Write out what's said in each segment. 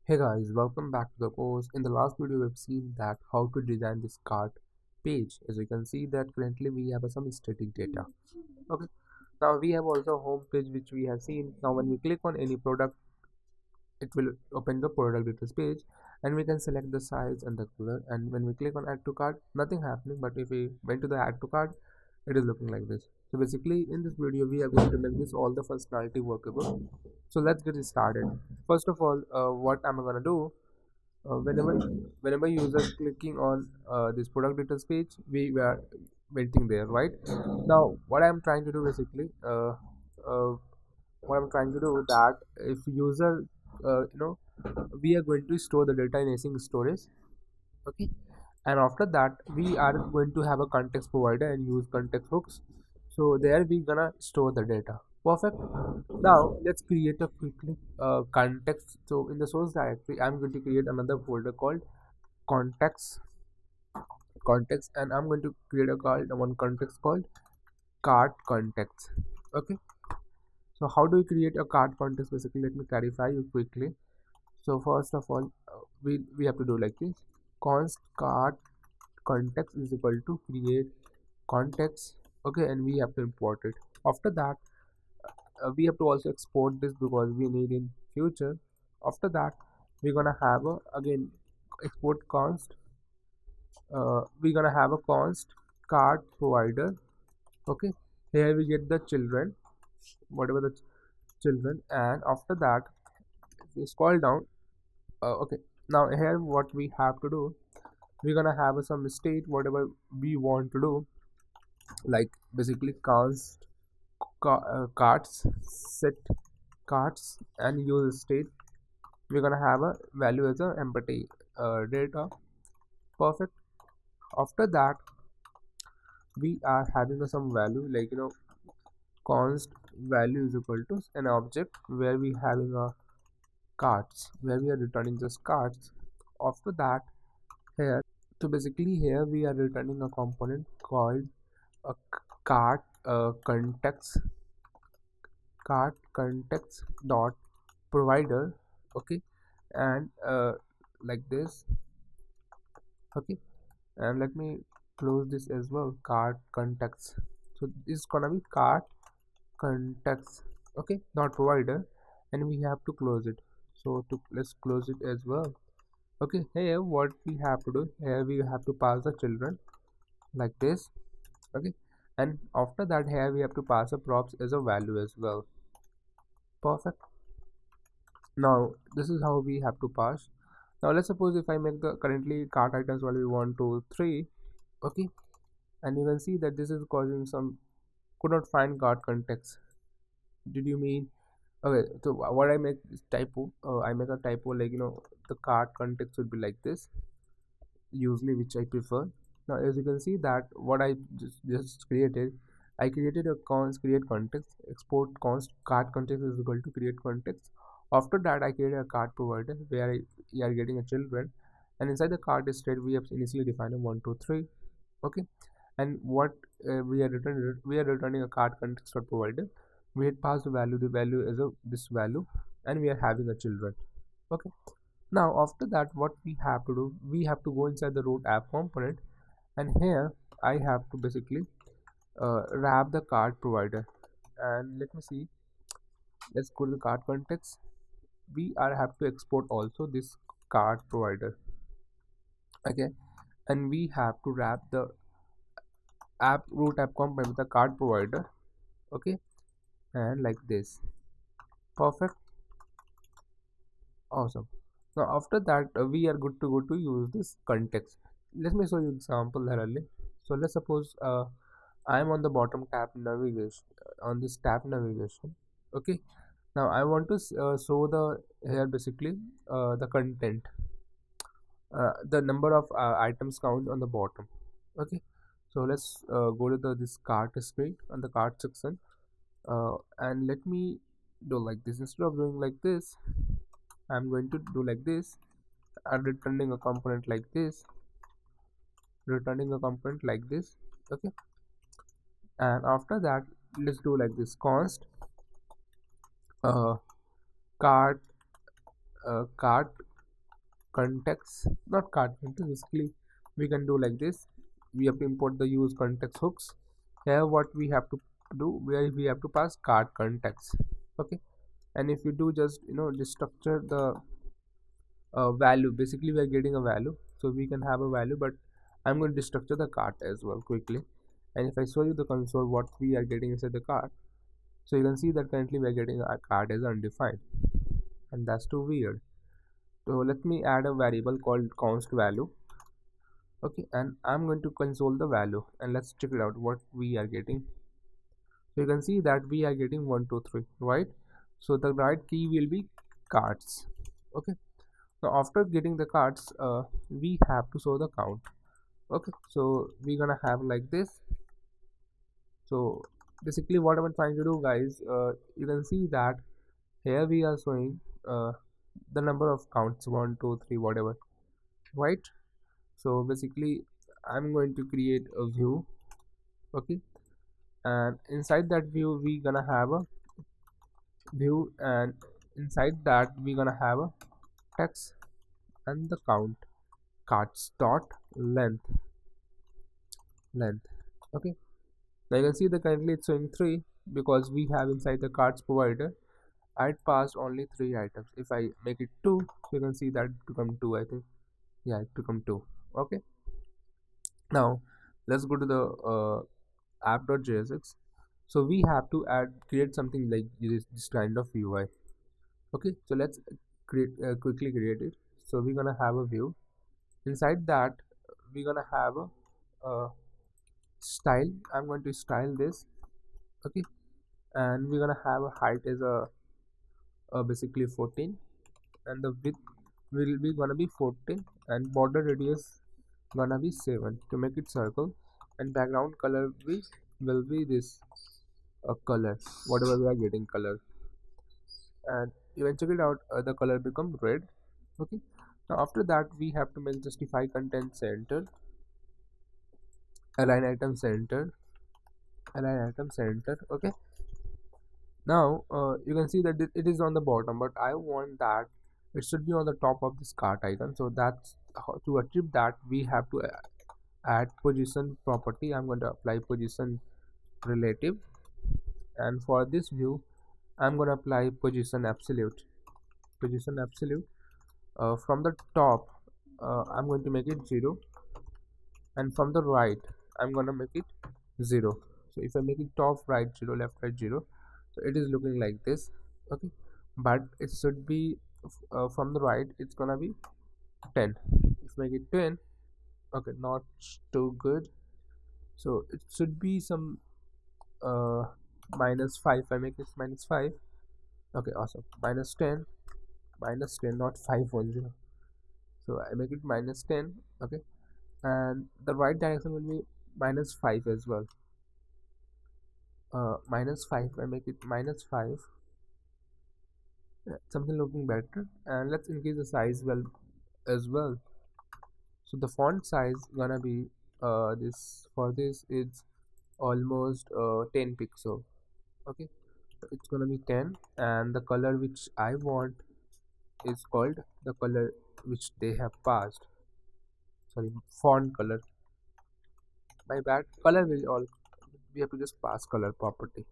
Hey guys, welcome back to the course. In the last video, we've seen that how to design this cart page. As you can see that currently we have some static data. Okay. Now we have also a home page which we have seen. Now when we click on any product, it will open the product details page, and we can select the size and the color. And when we click on add to cart, nothing happening. But if we went to the add to cart, it is looking like this. So basically in this video we are going to make this all the functionality workable. So let's get it started. First of all, what I'm gonna do, whenever user clicking on this product details page, we are waiting there, right? Now what I'm trying to do basically, uh, what I'm trying to do that if user, we are going to store the data in async storage. Okay. And after that we are going to have a context provider and use context hooks. So there we gonna store the data. Perfect. Now let's create a quickly context. So in the source directory I'm going to create another folder called context and I'm going to create a called one context called cart context. Okay. So how do we create a cart context? Basically, let me clarify you quickly. So first of all, we have to do like this. Const cart context is equal to create context. Okay, and we have to import it. After that, we have to also export this because we need in future. After that, we're gonna have a again export const. We're gonna have a const cart provider. Okay, here we get the children, whatever the children, and after that, if we scroll down. Okay, now here what we have to do, we're gonna have some state whatever we want to do, like basically carts, set carts, and use state. We're gonna have a value as a empty data. Perfect. After that we are having some value, like const value is equal to an object where we having a cards, where we are returning just cards. After that, here, so basically here we are returning a component called a cart context dot provider. Okay, and like this. Okay, and let me close this as well, cart context. So this is gonna be cart context, okay, not provider, and we have to close it. So to let's close it as well. Okay, here what we have to do, here we have to pass the children like this. Okay, and after that here we have to pass a props as a value as well. Perfect. Now this is how we have to pass. Now let's suppose if I make the currently cart items value 1 2 3. Okay, and you can see that this is causing some could not find cart context. Did you mean, okay, so what I make is typo, I make a typo, like the cart context would be like this usually, which I prefer. Now as you can see that what I just created, I created a const create context, export const cart context is equal to create context. After that I created a cart provider where we are getting a children, and inside the cart state we have initially defined a 1 2 3. Okay, and what we are returning a cart context dot provider. We had passed the value is a this value, and we are having a children. Okay, now after that what we have to do, we have to go inside the root app component, and here I have to basically wrap the cart provider. And let me see, let's go to the cart context. We are have to export also this cart provider. Okay, and we have to wrap the app root app component with the cart provider. Okay, and like this. Perfect. Awesome. Now after that we are good to go to use this context. Let me show you example thoroughly. So let's suppose I am on the bottom tab navigation, on this tab navigation. Okay, now I want to show the here basically the content, the number of items count on the bottom. Okay, so let's go to this cart screen on the cart section, and let me do like this. Instead of doing like this, I'm going to do like this. I'm returning a component like this, okay, and after that let's do like this, const uh, cart context, not cart context. Basically we can do like this. We have to import the use context hooks. Here what we have to do, where we have to pass cart context. Okay, and if you do just destructure the value, basically we are getting a value, so we can have a value, but I'm going to destructure the cart as well quickly. And if I show you the console what we are getting inside the cart, so you can see that currently we are getting a cart as undefined, and that's too weird. So let me add a variable called const value. Okay, and I'm going to console the value, and let's check it out what we are getting. So you can see that we are getting 1 2 3, right? So the right key will be cards. Okay, now after getting the cards, we have to show the count. Okay, so we're gonna have like this. So basically what I'm trying to do, guys, you can see that here we are showing the number of counts, 1 2 3 whatever, right? So basically I'm going to create a view. Okay, and inside that view we gonna have a view, and inside that we gonna have a text and the count, cards dot length. Okay, now you can see that currently it's showing 3 because we have inside the cards provider I passed only 3 items. If I make it 2, so you can see that it become 2, I think. Yeah, it become 2. Okay, now let's go to the app.jsx. So we have to create something like this kind of UI. Okay, so let's quickly create it. So we're gonna have a view. Inside that we're gonna have a style. I'm going to style this. Okay, and we're gonna have a height as a basically 14, and the width will be gonna be 14, and border radius gonna be 7 to make it circle, and background color will be this color, whatever we are getting color, and eventually check it out, the color become red. Okay, now after that we have to make justify content center, align item center, align item center. Okay, now you can see that it is on the bottom, but I want that it should be on the top of this cart icon. So that's how to achieve that we have to add position property. I'm going to apply position relative, and for this view I'm going to apply position absolute. From the top I'm going to make it 0, and from the right I'm going to make it 0. So if I make it top right 0, left right 0, so it is looking like this. Okay, but it should be from the right it's gonna be 10. If I make it 10, okay, not too good, so it should be some -5. I make it -5. Okay, awesome. -10, not 510. So I make it -10. Okay, and the right direction will be -5 as well. -5. I make it -5. Something looking better, and let's increase the size well as well. So the font size gonna be this, for this it's almost 10 pixel. Okay, so it's gonna be 10, and the color which I want is called the color which they have passed. Sorry, font color, my bad. Color will all, we have to just pass color property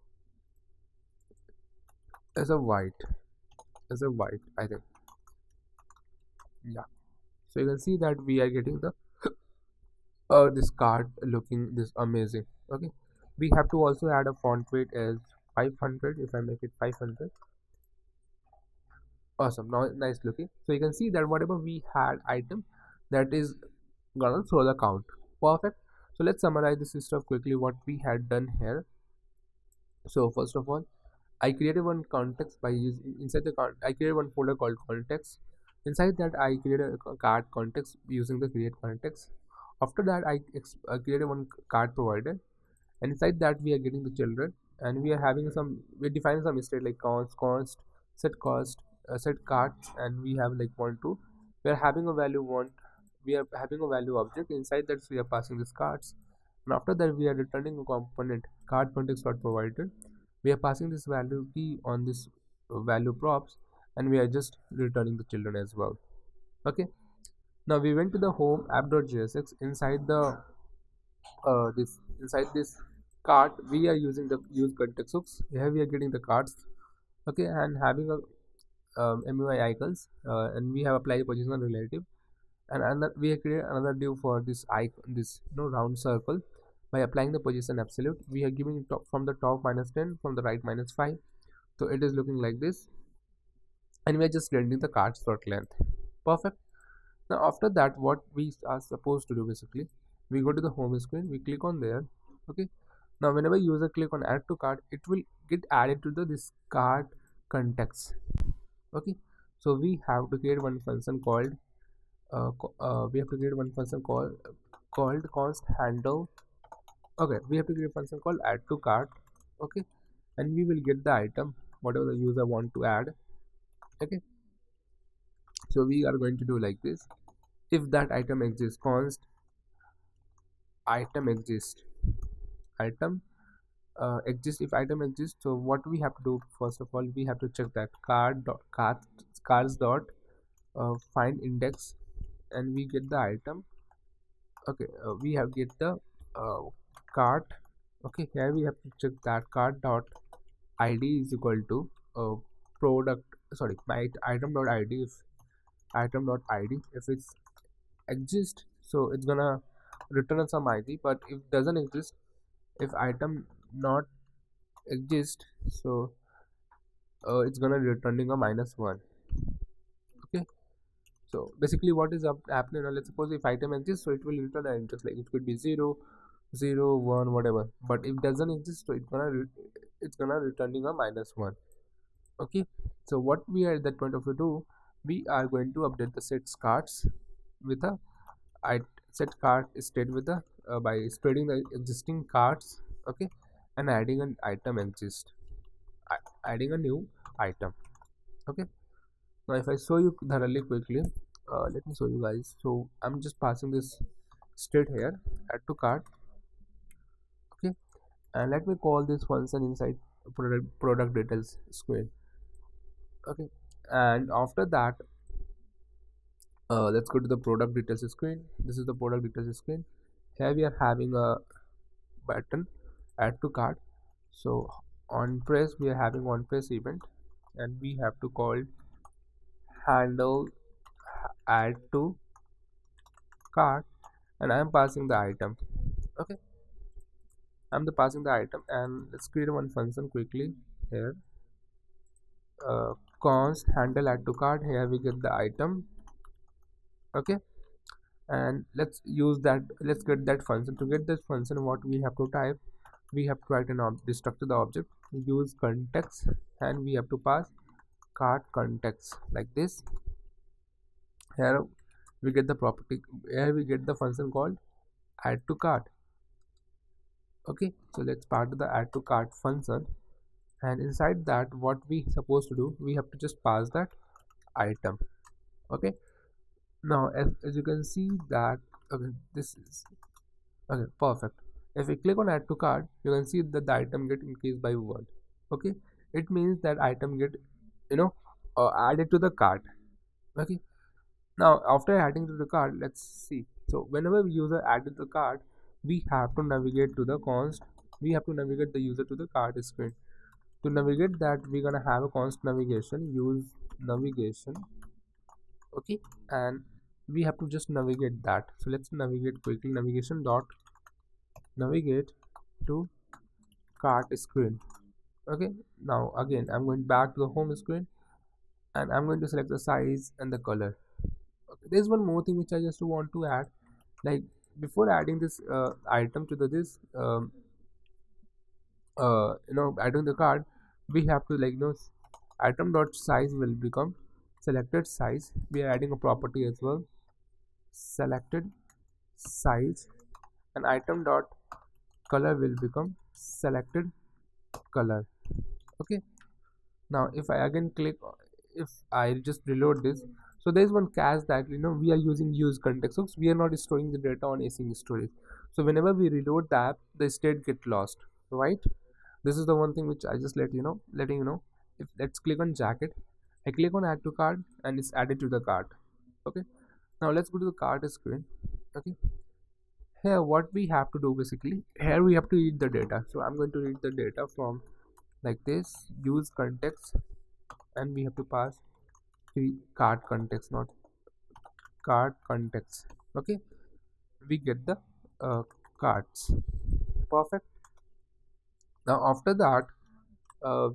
as a white, I think. Yeah, so you can see that we are getting the this card looking this amazing. Okay, we have to also add a font weight as 500. If I make it 500, awesome. Now nice looking. So you can see that whatever we had item, that is gonna throw the count. Perfect. So let's summarize this stuff quickly what we had done here. So first of all, I created one context by using inside the I created one folder called context. Inside that I created a card context using the create context. After that I created one card provider, and inside that we are getting the children, and we are having some, we're defining some state like const set cost, set cards, and we have like 1 2. We are having a value 1, we are having a value object. Inside that we are passing these cards, and after that we are returning a component card context dot provider. We are passing this value key on this value props, and we are just returning the children as well. Okay, Now we went to the home app.jsx. Inside the this inside this cart we are using the use context hooks. Here we are getting the cards, okay, and having a MUI icons, and we have applied positional relative, and another we have created another div for this icon, this round circle. By applying the position absolute, we are giving top, from the top -10, from the right -5, so it is looking like this, and we are just rendering the card sort length. Perfect. Now after that, what we are supposed to do, basically we go to the home screen, we click on there, okay. Now whenever user click on add to cart, it will get added to the this cart context, okay. So we have to create one function called called const handle, okay. We have to create a function called add to cart, okay, and we will get the item whatever the user want to add, okay. So we are going to do like this: if that item exists, const item exists, item exists. If item exists, so what we have to do, first of all we have to check that cards dot find index, and we get the item, okay. We have get the cart, okay. Here we have to check that cart dot id is equal to product, sorry, my item dot id. If item dot id, if it's exist, so it's gonna return some id, but if doesn't exist, if item not exist, so it's gonna returning a -1, okay. So basically what is happening now, let's suppose if item exists, so it will return an interest, like it could be 0 0 1 whatever, but if doesn't exist, so it's gonna returning a -1, okay. So what we are at that point of view do, we are going to update the set cards with a set card state with the by spreading the existing cards, okay, and adding an item exist, adding a new item, okay. Now if I show you thoroughly quickly, let me show you guys. So I'm just passing this state here, add to cart, okay, and let me call this function inside product details screen, okay. And after that, let's go to the product details screen. This is the product details screen. Here we are having a button add to cart. So on press, we are having on press event, and we have to call handle add to cart, and I am passing the item, okay. I'm passing the item, and let's create one function quickly here. Const handle add to cart. Here we get the item, okay, and let's use that. Let's get that function. To get this function, what we have to type, we have to write an destructor the object, use context, and we have to pass cart context like this. Here we get the property, here we get the function called add to cart, okay. So let's part the add to cart function, and inside that what we supposed to do, we have to just pass that item, okay. Now as you can see that, okay, this is okay, perfect. If we click on add to cart, you can see that the item get increased by 1, okay. It means that item get added to the cart, okay. Now after adding to the cart, let's see. So whenever user added the cart, we have to navigate to the const, we have to navigate the user to the cart screen. To navigate that, we're gonna have a const navigation, use navigation, okay, and we have to just navigate that. So let's navigate quickly, navigation dot navigate to cart screen, okay. Now again I'm going back to the home screen, and I'm going to select the size and the color, okay. There's one more thing which I just want to add, like before adding this item to the this adding the card, we have to item dot size will become selected size. We are adding a property as well, selected size, and item dot color will become selected color, okay. Now if I again click, if I just reload this, so there is one cache that we are using use context hooks. We are not storing the data on async storage, so whenever we reload the app, the state get lost, right? This is the one thing which I just letting you know. If let's click on jacket, I click on add to cart, and it's added to the cart, okay. Now let's go to the cart screen. Okay, here what we have to do basically, here we have to read the data. So I'm going to read the data from like this, use context, and we have to pass the cart context, not cart context. Okay, we get the cards. Perfect. Now after that,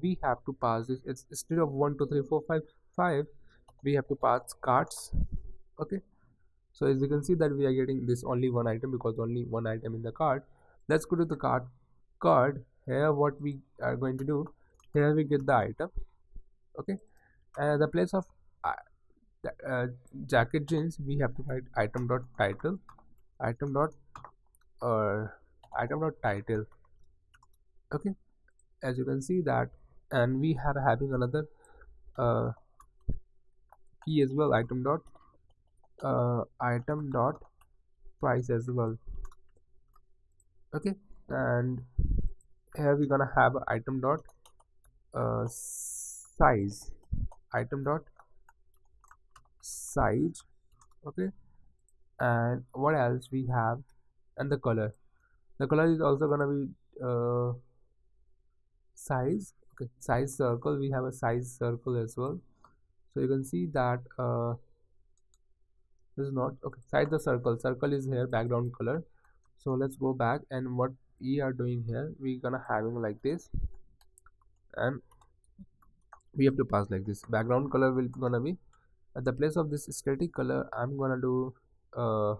we have to pass this. It's instead of 1 2 3 4 5 5, we have to pass cards. Okay, so as you can see that we are getting this only one item because only one item in the cart. Let's go to the card. Here what we are going to do, here we get the item. Okay, and the place of uh, jacket jeans, we have to write item dot title, item dot uh, item dot title. Okay, as you can see that, and we are having another uh, key as well, item dot price as well. Okay, and here we're gonna have item dot size, item dot size. Okay, and what else we have, and the color is also gonna be size. Okay, size circle, we have a size circle as well. So you can see that this is not okay. Size the circle is here, background color. So let's go back, and what we are doing here, we're gonna having like this, and we have to pass like this. Background color will gonna be at the place of this static color. I'm gonna do uh,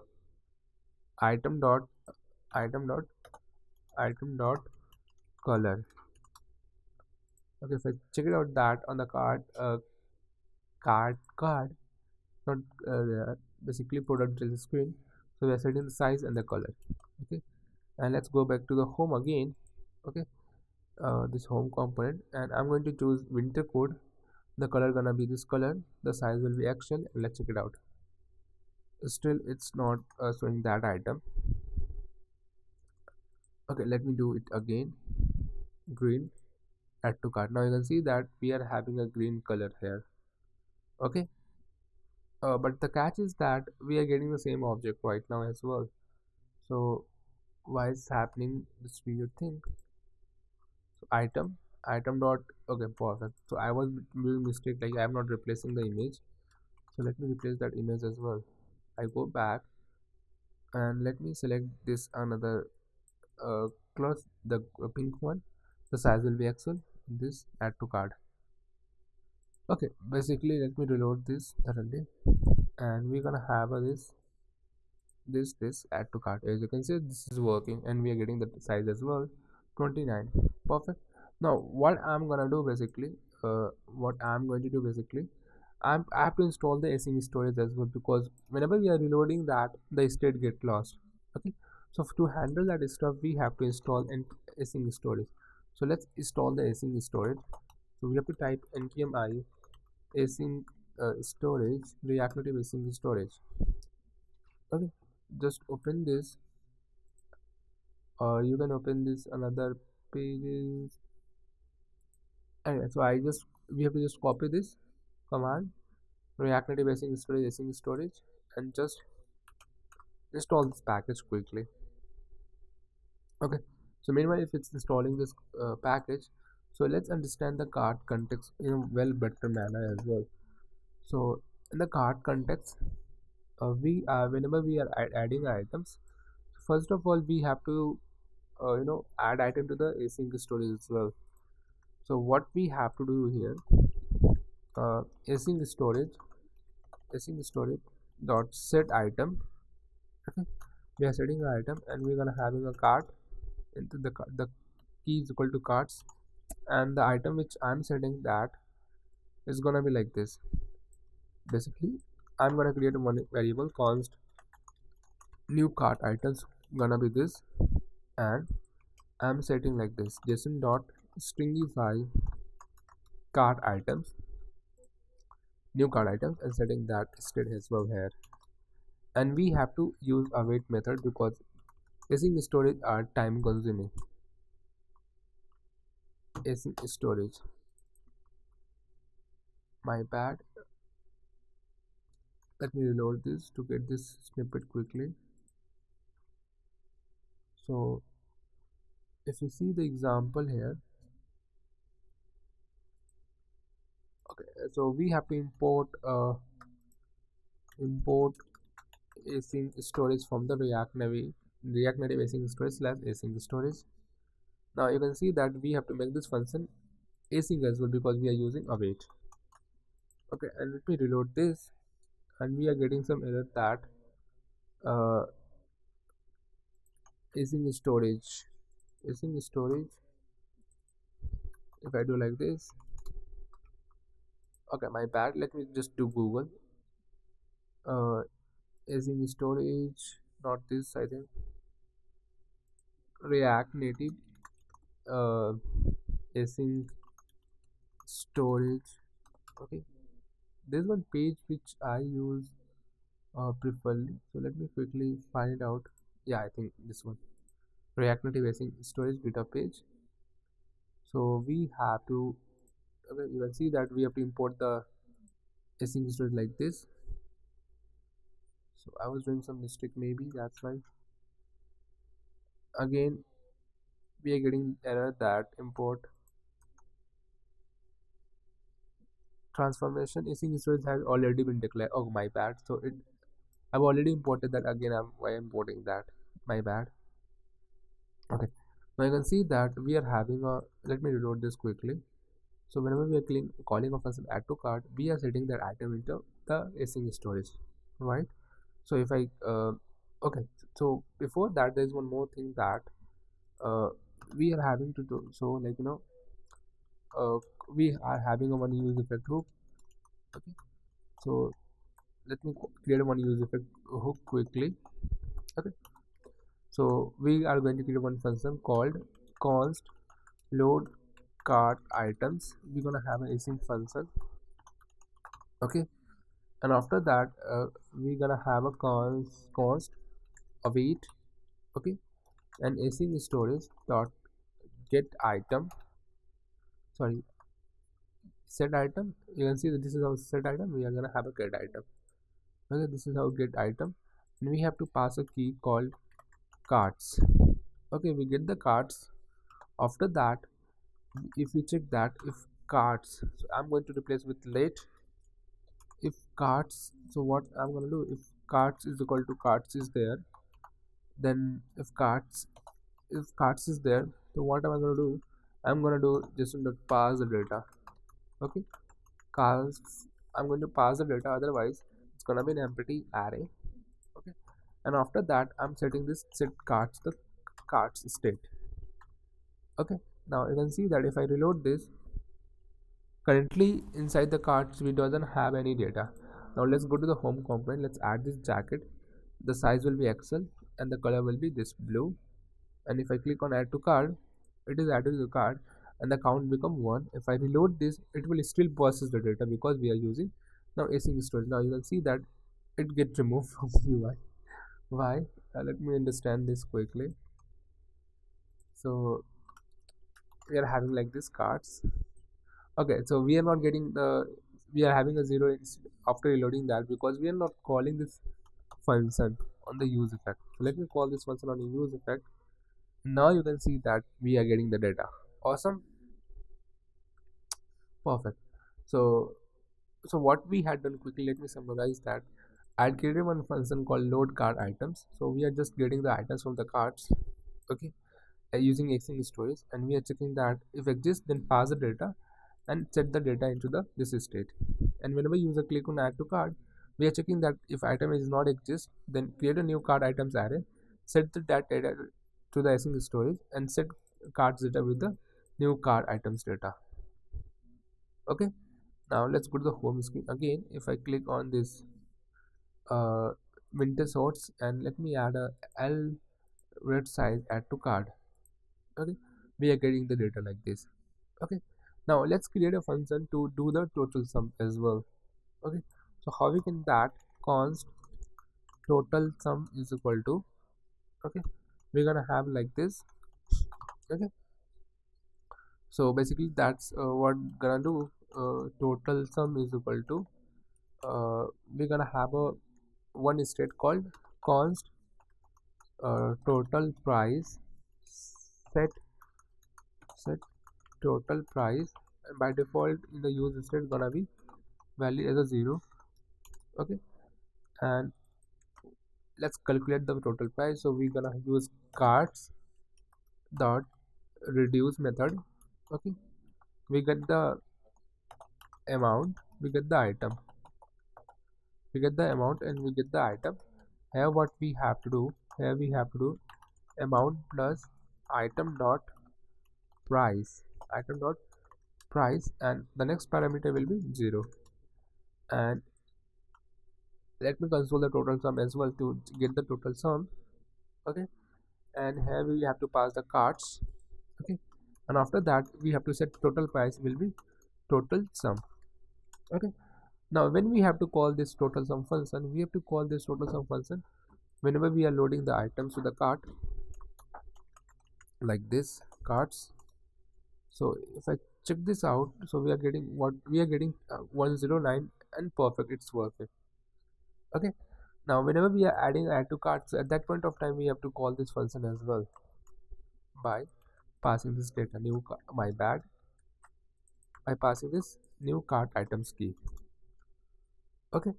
item dot item dot item dot color. Okay, so check it out that on the card not basically product details screen. So we are setting the size and the color. Okay, and let's go back to the home again. Okay, this home component, and I'm going to choose winter code. The color gonna be this color, the size will be action, and let's check it out. Still it's not showing that item. Okay, let me do it again. Green, add to cart. Now you can see that we are having a green color here. Okay, but the catch is that we are getting the same object right now as well. So why is happening this weird thing? So item dot, okay, perfect. So I was doing mistake, like I am not replacing the image. So let me replace that image as well. I go back, and let me select this another cloth, the pink one. The size will be excel. This add to cart. Okay, basically let me reload this thoroughly, and we're gonna have this add to cart. As you can see, this is working, and we are getting the size as well, 29. Perfect. Now what I'm gonna do basically, I have to install the async storage as well, because whenever we are reloading that, the state get lost. Okay, so to handle that stuff, we have to install an async storage. So let's install the async storage. So we have to type npm I async storage, React Native async storage. Okay, just open this. You can open this another pages. Anyway, so we have to just copy this command, React Native async storage, and just install this package quickly. Okay, so meanwhile, if it's installing this package, so let's understand the cart context in a well better manner as well. So in the cart context, we whenever we are adding items, first of all we have to add item to the async storage as well. So what we have to do here, async storage dot set item. Okay, we are setting an item, and we're gonna having a cart into the key is equal to carts, and the item which I'm setting that is gonna be like this. Basically, I'm gonna create one variable const new cart items, gonna be this, and I'm setting like this json dot stringify cart items, new cart items, and setting that state as well here. And we have to use await method because async storage are time consuming. Async storage, my bad. Let me reload this to get this snippet quickly. So if you see the example here, okay, so we have to import async storage from the React Native async storage slash async storage. Now you can see that we have to make this function async as well because we are using await. Okay, and let me reload this, and we are getting some error that uh, async storage. If I do like this, okay, my bad. Let me just do Google. Async storage, not this. I think React Native uh, async storage. Okay, there's one page which I use preferably. So let me quickly find it out. Yeah, I think this one, React Native async storage beta page. So we have to, okay, you can see that we have to import the async storage like this. So I was doing some mistake, maybe that's why. Again, we are getting error that import transformation async storage has already been declared. Oh my bad. So I've already imported that. Again, I'm importing that. My bad. Okay. Now you can see that we are having a. Let me reload this quickly. So whenever we are calling a function add to cart, we are setting that item into the async storage, right? So if I okay. So before that, there is one more thing that uh, we are having to do. So like uh, we are having a one use effect hook. Okay. So let me create a one use effect hook quickly. Okay. So we are going to create one function called const load cart items. We're gonna have an async function. Okay, and after that we're gonna have a const await. Okay, and async storage dot get item. Sorry, set item. You can see that this is our set item. We are gonna have a get item. Okay, this is our get item, and we have to pass a key called cards. Okay, we get the cards. After that, if we check that if cards, so I'm going to replace with late. If cards, so what I'm going to do, if cards is equal to cards is there, then if cards is there, so what am I going to do, I'm going to do just to pass the data. Okay, cards, I'm going to pass the data, otherwise it's going to be an empty array. Okay, and after that I'm setting this set cards the cards state. Okay, now you can see that if I reload this, currently inside the cards we doesn't have any data. Now let's go to the home component. Let's add this jacket. The size will be XL and the color will be this blue. And if I click on add to card, it is added to the card and the count become 1. If I reload this, it will still process the data because we are using now async storage. Now you can see that it get removed from the UI. Why? Let me understand this quickly. So we are having like this cards. Okay, so we are not getting the, we are having a 0 after reloading that because we are not calling this function on the use effect. So let me call this function on the use effect. Now you can see that we are getting the data. Awesome, perfect. So what we had done quickly, let me summarize that. I had created one function called load card items. So we are just getting the items from the cards. Okay, using async storage, and we are checking that if exists, then pass the data and set the data into the this state. And whenever user click on add to card, we are checking that if item is not exist, then create a new card items array, set that data to the async storage, and set cards data with the new card items data. Okay, now let's go to the home screen again. If I click on this winter sorts, and let me add a L red size add to card. Okay, we are getting the data like this. Okay, now let's create a function to do the total sum as well. Okay, so how we can that const total sum is equal to, okay, we're gonna have like this. Okay, so basically that's what gonna do, total sum is equal to we're gonna have a one state called const total price set set total price, and by default in the use state gonna be value as a 0. Okay, and let's calculate the total price. So we're gonna use carts dot reduce method. Okay, we get the amount, we get the item, we get the amount, and we get the item. Here what we have to do, here we have to do amount plus item dot price, item dot price, and the next parameter will be 0. And let me console the total sum as well to get the total sum. Okay, and here we have to pass the cards. Okay, and after that we have to set total price will be total sum. Okay, now when we have to call this total sum function, we have to call this total sum function whenever we are loading the items to the cart, like this carts. So if I check this out, so we are getting what we are getting 109, and perfect, it's worth it. Okay, now whenever we are adding add to carts, at that point of time we have to call this function as well by passing this data new my bad by passing this new cart items key. Okay,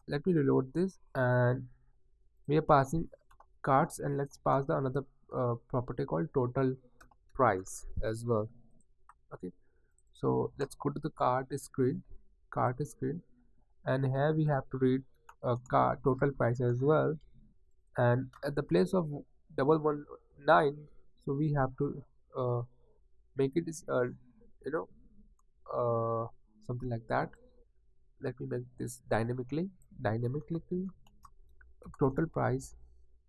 let me reload this, and we are passing carts, and let's pass the another property called total price as well. Okay, so let's go to the cart screen, and here we have to read cart total price as well, and at the place of 119, so we have to make it is you know something like that. Let me make this dynamically total price.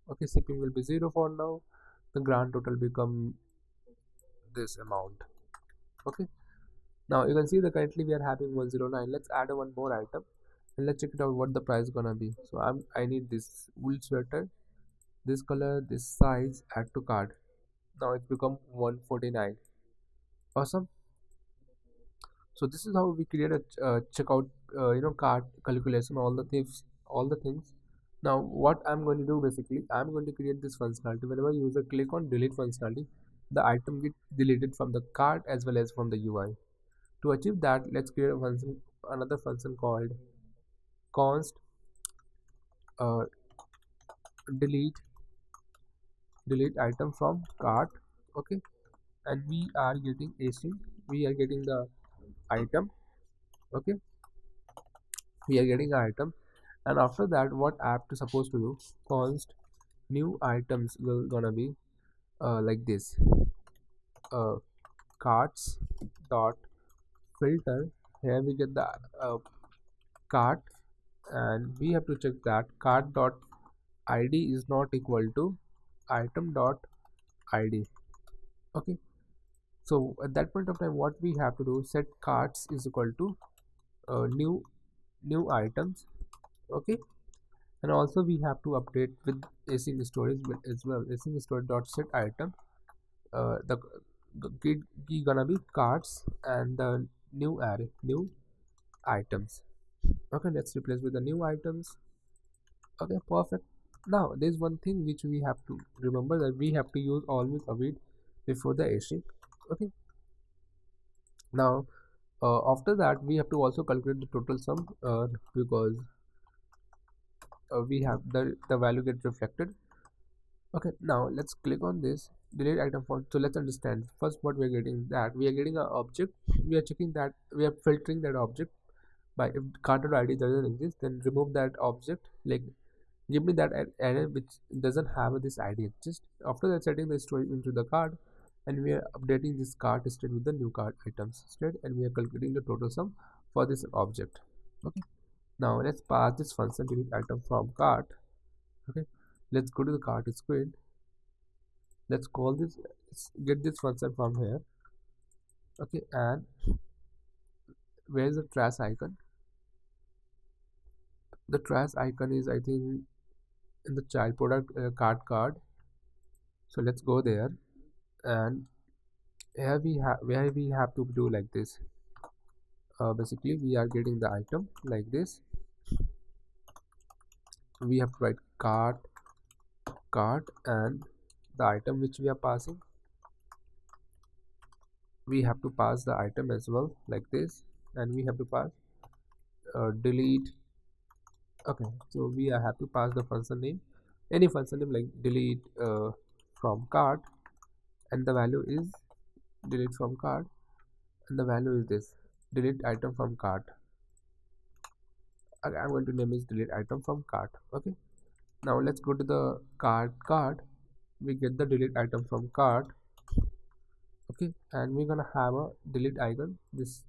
Okay, shipping will be 0 for now, the grand total become this amount. Okay, now you can see that currently we are having 109. Let's add one more item, and let's check it out what the price gonna be. So I need this wool sweater, this color, this size, add to cart. Now it's become 149. Awesome. So this is how we create a checkout cart calculation, all the things. Now what I'm going to do, basically I'm going to create this functionality. Whenever user click on delete functionality, the item get deleted from the cart as well as from the UI. To achieve that, let's create a function, another function called const uh, delete item from cart. Okay, and we are getting async, we are getting the item. Okay, we are getting an item, and after that what app is supposed to do, const new items will gonna be like this, uh, carts dot filter. Here we get the cart, and we have to check that cart dot id is not equal to item dot id. Okay, so at that point of time what we have to do, set carts is equal to new items. Okay, and also we have to update with async storage as well, async storage dot set item. The key gonna be carts, and the new array new items. Okay, let's replace with the new items. Okay, perfect. Now there's one thing which we have to remember, that we have to use always await before the async. Okay, now after that we have to also calculate the total sum, because we have the value get reflected. Okay, now let's click on this delete item for. So let's understand first what we are getting, that we are getting an object, we are checking that we are filtering that object by, if card id doesn't exist, then remove that object, like give me that array which doesn't have this id exist. After that, setting the storage into the card, and we are updating this cart state with the new card items state, and we are calculating the total sum for this object. Okay, now let's pass this function delete item from cart. Okay, let's go to the cart screen, let's call this, get this function from here. Okay, and where is the trash icon? The trash icon is, I think, in the child product card. So let's go there, and here we have, where we have to do like this. Basically we are getting the item like this. we have to write cart and the item which we are passing, we have to pass the item as well like this, and we have to pass delete. Okay, so we are have to pass the function name, any function name like delete from cart, and the value is delete from cart, and the value is this delete item from cart. Okay, I'm going to name is delete item from cart. Okay, now let's go to the cart. We get the delete item from cart. Okay, and we're gonna have a delete icon, this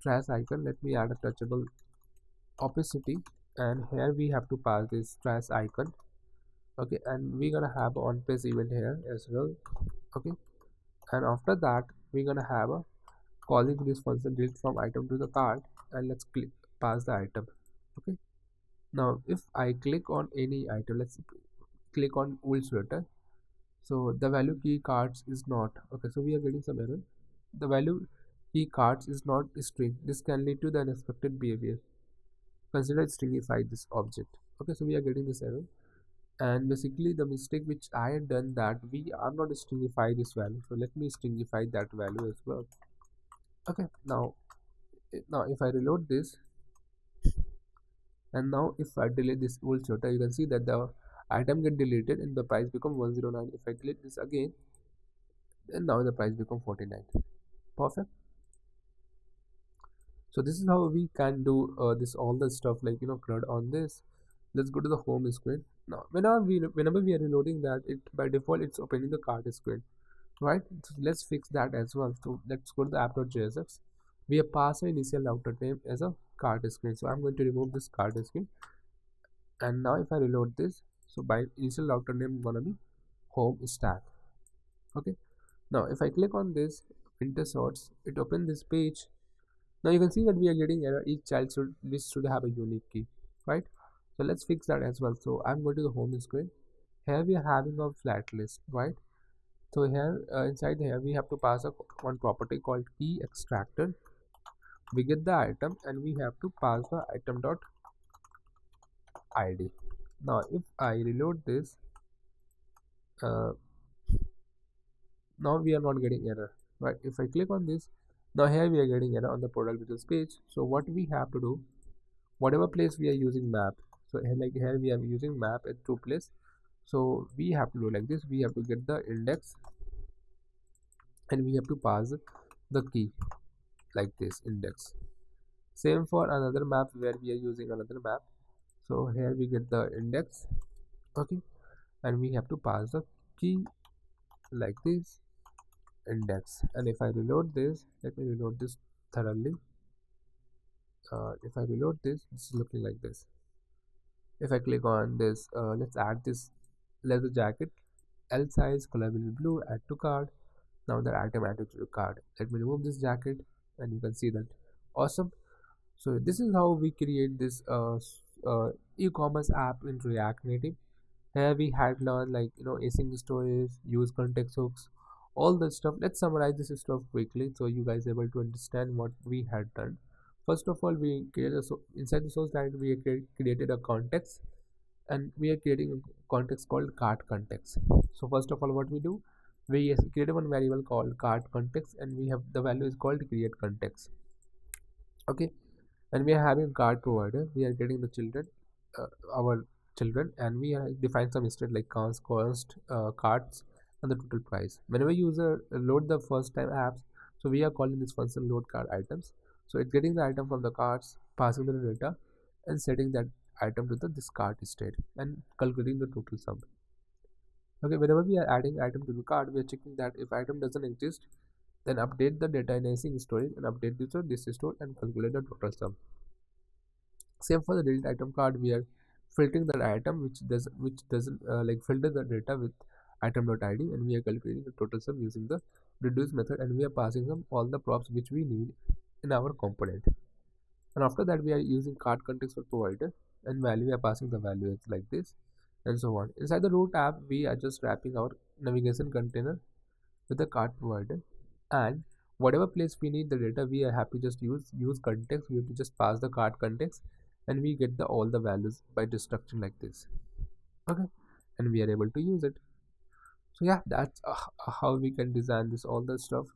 trash icon. Let me add a touchable opacity, and here we have to pass this trash icon. Okay, and we're gonna have on page event here as well. Okay, and after that we're gonna have a calling this function delete from item to the cart, and let's click pass the item. Okay, now if I click on any item, let's click on wool sweater, so the value key cards is not okay, so we are getting some error. The value key cards is not string. This can lead to the unexpected behavior. Consider stringify this object. Okay, so we are getting this error, and basically the mistake which I had done, that we are not stringify this value, so let me stringify that value as well. Okay, now if I reload this, and now if I delete this old sweater, you can see that the item get deleted and the price become 109. If I delete this again, and now the price become 49. Perfect. So this is how we can do this all the stuff, like CRUD on this. Let's go to the home screen. Now whenever we are reloading that, it by default it's opening the cart screen, right? So let's fix that as well. So let's go to the app.jsx. We have passed our initial router name as a cart screen, so I'm going to remove this cart screen. And now if I reload this, so by initial router name gonna be home stack. Okay, now if I click on this winter sorts, it opens this page. Now you can see that we are getting error, each child should have a unique key, right? So let's fix that as well. So I'm going to the home screen. Here we are having a flat list, right? So here inside here we have to pass one property called key extractor. We get the item and we have to pass the item dot id. Now if I reload this, now we are not getting error, right? If I click on this, now here we are getting error on the product details page. So what we have to do, whatever place we are using map, so here, like here we are using map at two place, so we have to do like this. We have to get the index and we have to pass the key like this index. Same for another map where we are using another map, so here we get the index. Okay, and we have to pass the key like this index. And if I reload this, let me reload this thoroughly. If I reload this, this is looking like this. If I click on this, let's add this leather jacket, L size, color will be blue, add to cart. Now the item added to the cart. Let me remove this jacket, and you can see that. Awesome. So this is how we create this e-commerce app in React Native. Here we had learned, like async storage, use context hooks, all the stuff. Let's summarize this stuff quickly so you guys are able to understand what we had done. First of all, we created inside the source directory we created a context, and we are creating a context called cart context. So first of all, what we do, we create one variable called cart context, and we have the value is called create context. Okay, and we are having cart provider. We are getting the children, our children, and we are define some state like cost, carts, and the total price. Whenever user load the first time apps, so we are calling this function load cart items. So it's getting the item from the carts, passing the data, and setting that item to the this cart state and calculating the total sum. Okay, whenever we are adding item to the cart, we are checking that if item doesn't exist, then update the data in async storage and update this store and calculate the total sum. Same for the delete item card, we are filtering the item which doesn't like filter the data with item.id, and we are calculating the total sum using the reduce method, and we are passing them all the props which we need in our component. And after that we are using cart context for provider, and value we are passing the values like this, and so on. Inside the root app we are just wrapping our navigation container with the cart provider, and whatever place we need the data, we have to just use context. We have to just pass the cart context, and we get the all the values by destructing like this. Okay, and we are able to use it. So yeah, that's how we can design this all the stuff.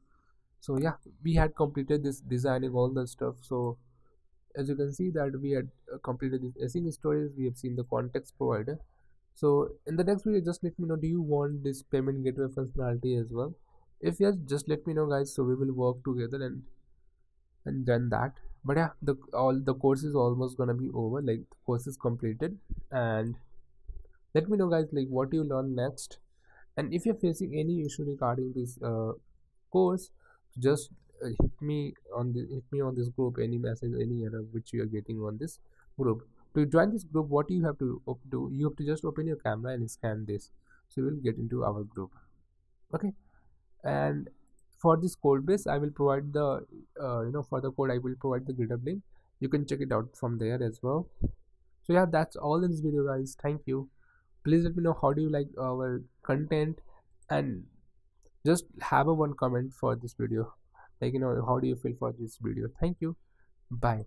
So yeah, we had completed this designing all the stuff. So as you can see that we had completed this async stories, we have seen the context provider. So in the next video, just let me know, do you want this payment gateway functionality as well? If yes, just let me know guys, so we will work together and done that. But yeah, the all the course is almost gonna be over, like the course is completed. And let me know guys, like what you learn next. And if you're facing any issue regarding this course, just hit me on this group, any message, any error which you are getting on this group. To join this group, what you have to do, you have to just open your camera and scan this, so you will get into our group. Okay, and for this code base I will provide the for the code I will provide the GitHub link. You can check it out from there as well. So yeah, that's all in this video guys. Thank you. Please let me know how do you like our content, and just have a one comment for this video, like how do you feel for this video. Thank you. Bye.